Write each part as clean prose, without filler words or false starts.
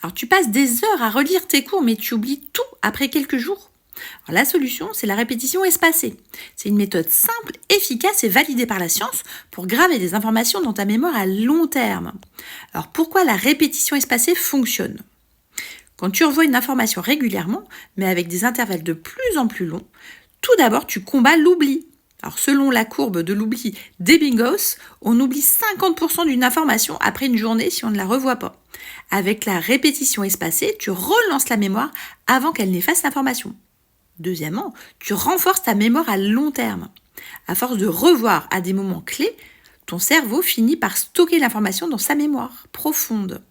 Alors tu passes des heures à relire tes cours mais tu oublies tout après quelques jours. Alors, la solution, c'est la répétition espacée. C'est une méthode simple, efficace et validée par la science pour graver des informations dans ta mémoire à long terme. Alors pourquoi la répétition espacée fonctionne ? Quand tu revois une information régulièrement, mais avec des intervalles de plus en plus longs, tout d'abord tu combats l'oubli. Alors selon la courbe de l'oubli d'Ebbinghaus, on oublie 50% d'une information après une journée si on ne la revoit pas. Avec la répétition espacée, tu relances la mémoire avant qu'elle n'efface l'information. Deuxièmement, tu renforces ta mémoire à long terme. À force de revoir à des moments clés, ton cerveau finit par stocker l'information dans sa mémoire profonde.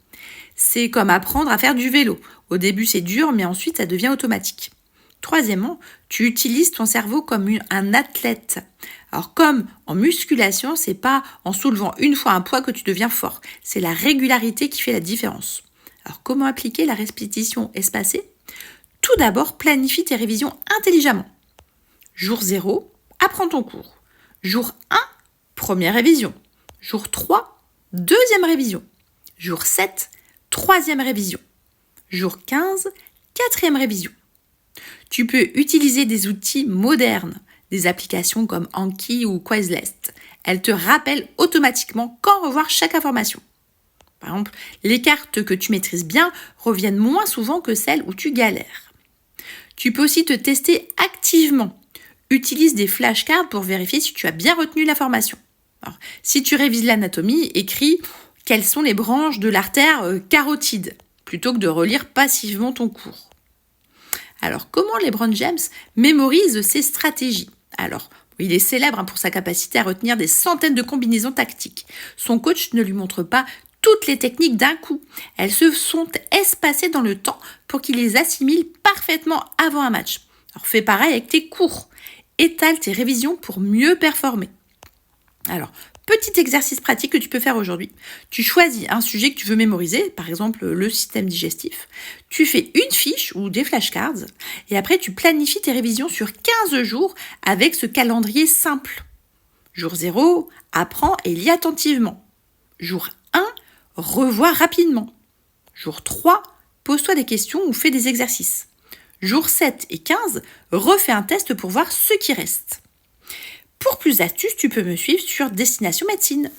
C'est comme apprendre à faire du vélo. Au début, c'est dur, mais ensuite, ça devient automatique. Troisièmement, tu utilises ton cerveau comme un athlète. Alors, comme en musculation, c'est pas en soulevant une fois un poids que tu deviens fort. C'est la régularité qui fait la différence. Alors, comment appliquer la répétition espacée ? Tout d'abord, planifie tes révisions intelligemment. Jour 0, apprends ton cours. Jour 1, première révision. Jour 3, deuxième révision. Jour 7, troisième révision. Jour 15, quatrième révision. Tu peux utiliser des outils modernes, des applications comme Anki ou Quizlet. Elles te rappellent automatiquement quand revoir chaque information. Par exemple, les cartes que tu maîtrises bien reviennent moins souvent que celles où tu galères. Tu peux aussi te tester activement. Utilise des flashcards pour vérifier si tu as bien retenu l'information. Alors, si tu révises l'anatomie, écris quelles sont les branches de l'artère carotide, plutôt que de relire passivement ton cours. Alors, comment LeBron James mémorise ses stratégies ? Alors, il est célèbre pour sa capacité à retenir des centaines de combinaisons tactiques. Son coach ne lui montre pas toutes les techniques d'un coup. Elles se sont espacées dans le temps pour qu'il les assimile parfaitement avant un match. Alors fais pareil avec tes cours. Étale tes révisions pour mieux performer. Alors, petit exercice pratique que tu peux faire aujourd'hui. Tu choisis un sujet que tu veux mémoriser, par exemple le système digestif. Tu fais une fiche ou des flashcards et après tu planifies tes révisions sur 15 jours avec ce calendrier simple. Jour 0, apprends et lis attentivement. Jour 1, revois rapidement. Jour 3, pose-toi des questions ou fais des exercices. Jour 7 et 15, refais un test pour voir ce qui reste. Pour plus d'astuces, tu peux me suivre sur Destination Médecine.